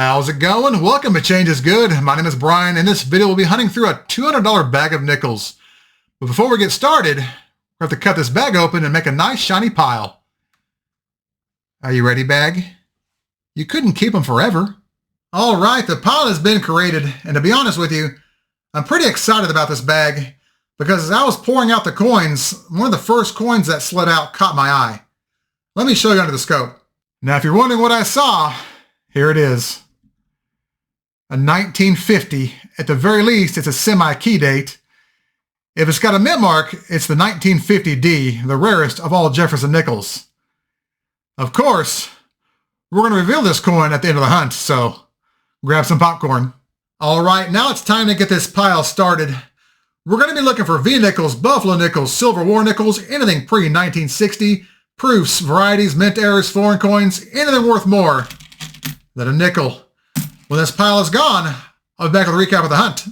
How's it going? Welcome to Change is Good. My name is Brian. In this video, we'll be hunting through a $200 bag of nickels. But before we get started, we have to cut this bag open and make a nice shiny pile. Are you ready, bag? You couldn't keep them forever. All right, the pile has been created, and to be honest with you, I'm pretty excited about this bag because as I was pouring out the coins, one of the first coins that slid out caught my eye. Let me show you under the scope. Now, if you're wondering what I saw, here it is. A 1950. At the very least, it's a semi-key date. If it's got a mint mark, it's the 1950D, the rarest of all Jefferson nickels. Of course, we're going to reveal this coin at the end of the hunt, so grab some popcorn. All right, now it's time to get this pile started. We're going to be looking for V-nickels, Buffalo nickels, Silver War nickels, anything pre-1960, proofs, varieties, mint errors, foreign coins, anything worth more than a nickel. When this pile is gone, I'll be back with a recap of the hunt.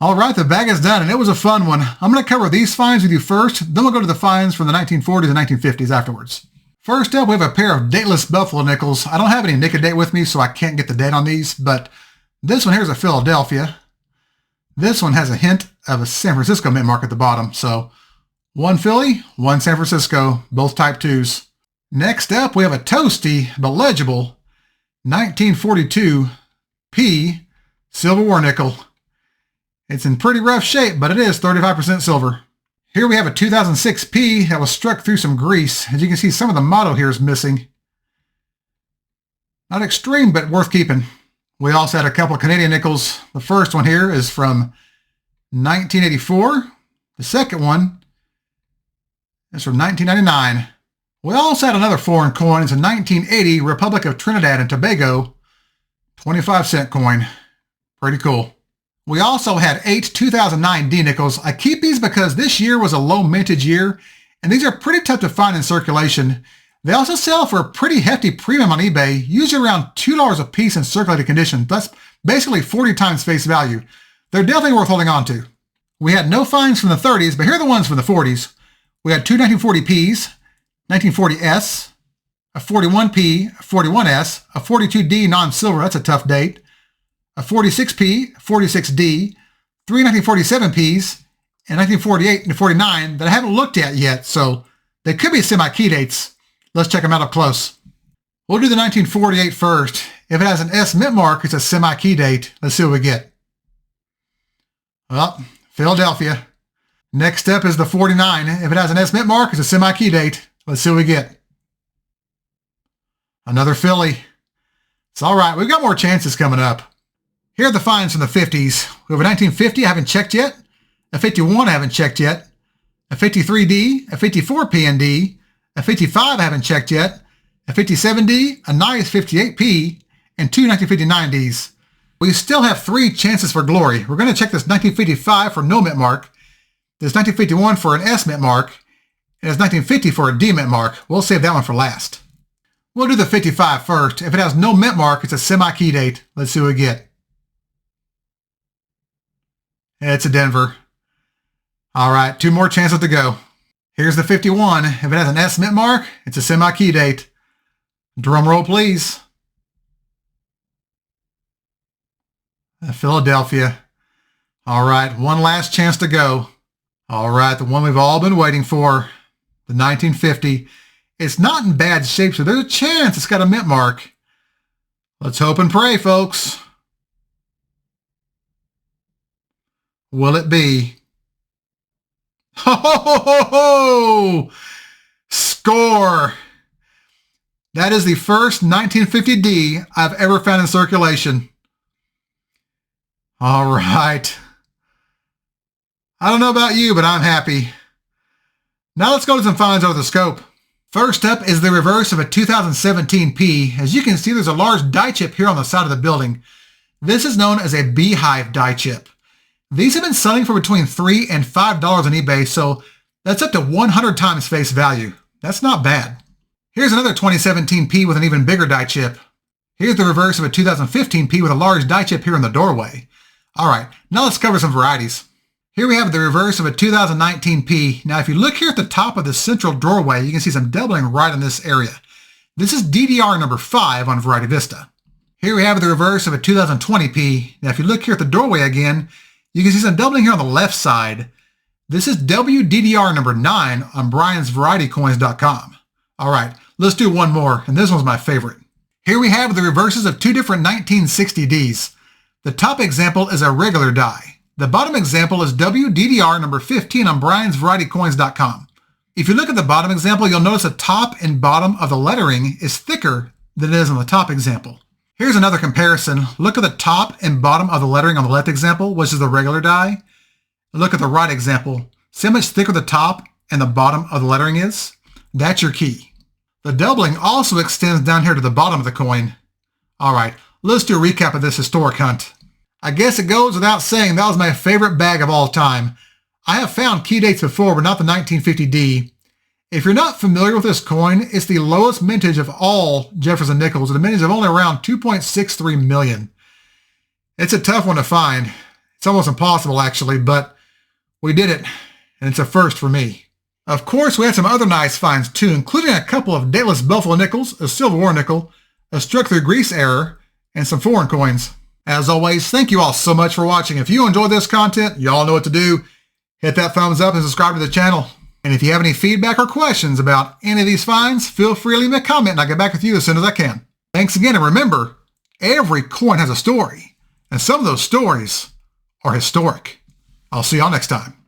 All right, the bag is done, and it was a fun one. I'm going to cover these finds with you first, then we'll go to the finds from the 1940s and 1950s afterwards. First up, we have a pair of dateless Buffalo nickels. I don't have any nickel date with me, so I can't get the date on these, but this one here is a Philadelphia. This one has a hint of a San Francisco mint mark at the bottom, so one Philly, one San Francisco, both type 2s. Next up, we have a toasty, but legible, 1942 P Silver War nickel. It's in pretty rough shape, but it is 35% silver. Here we have a 2006 P that was struck through some grease. As you can see, some of the motto here is missing. Not extreme, but worth keeping. We also had a couple of Canadian nickels. The first one here is from 1984. The second one is from 1999. We also had another foreign coin. It's a 1980 Republic of Trinidad and Tobago 25-cent coin. Pretty cool. We also had 8 2009 D nickels. I keep these because this year was a low mintage year, and these are pretty tough to find in circulation. They also sell for a pretty hefty premium on eBay, usually around $2 a piece in circulated condition. That's basically 40 times face value. They're definitely worth holding on to. We had no finds from the 30s, but here are the ones from the 40s. We had two 1940Ps, 1940S, a 41P, a 41S, a 42D non-silver, that's a tough date, a 46P, a 46D, three 1947Ps, and 1948 and 49 that I haven't looked at yet, so they could be semi-key dates. Let's check them out up close. We'll do the 1948 first. If it has an S mint mark, it's a semi-key date. Let's see what we get. Well, Philadelphia. Next up is the 49. If it has an S mint mark, it's a semi-key date. Let's see what we get. Another Philly. It's all right. We've got more chances coming up. Here are the finds from the 50s. We have a 1950 I haven't checked yet. A 51 I haven't checked yet. A 53D, a 54 PND, a 55 I haven't checked yet. A 57D, a nice 58P, and two 1959Ds. We still have 3 chances for glory. We're going to check this 1955 for no mint mark, this 1951 for an S mint mark, and this 1950 for a D mint mark. We'll save that one for last. We'll do the 55 first. If it has no mint mark, it's a semi-key date. Let's see what we get. It's a Denver. All right, 2 more chances to go. Here's the 51. If it has an S mint mark, it's a semi-key date. Drum roll, please. Philadelphia. All right, one last chance to go. All right, the one we've all been waiting for, the 1950. It's not in bad shape, so there's a chance it's got a mint mark. Let's hope and pray, folks. Will it be? Ho, ho, ho, ho, ho! Score! That is the first 1950D I've ever found in circulation. All right. I don't know about you, but I'm happy. Now let's go to some finds over the scope. First up is the reverse of a 2017 P. As you can see, there's a large die chip here on the side of the building. This is known as a beehive die chip. These have been selling for between $3 and $5 on eBay, so that's up to 100 times face value. That's not bad. Here's another 2017 P with an even bigger die chip. Here's the reverse of a 2015 P with a large die chip here in the doorway. All right, now let's cover some varieties. Here we have the reverse of a 2019 P. Now, if you look here at the top of the central doorway, you can see some doubling right in this area. This is DDR number 5 on Variety Vista. Here we have the reverse of a 2020p. Now, if you look here at the doorway again, you can see some doubling here on the left side. This is WDDR number 9 on Brian's varietycoins.com. All right, let's do one more, and this one's my favorite. Here we have the reverses of two different 1960Ds. The top example is a regular die. The bottom example is WDDR number 15 on Brian's varietycoins.com. If you look at the bottom example, you'll notice the top and bottom of the lettering is thicker than it is on the top example. Here's another comparison. Look at the top and bottom of the lettering on the left example, which is the regular die. Look at the right example. See how much thicker the top and the bottom of the lettering is? That's your key. The doubling also extends down here to the bottom of the coin. All right, let's do a recap of this historic hunt. I guess it goes without saying that was my favorite bag of all time. I have found key dates before, but not the 1950D. If you're not familiar with this coin, it's the lowest mintage of all Jefferson nickels, with a mintage of only around 2.63 million. It's a tough one to find. It's almost impossible, actually, but we did it, and it's a first for me. Of course, we had some other nice finds too, including a couple of dateless Buffalo nickels, a Civil War nickel, a struck through grease error, and some foreign coins. As always, thank you all so much for watching. If you enjoyed this content, you all know what to do. Hit that thumbs up and subscribe to the channel. And if you have any feedback or questions about any of these finds, feel free to leave me a comment and I'll get back with you as soon as I can. Thanks again, and remember, every coin has a story, and some of those stories are historic. I'll see y'all next time.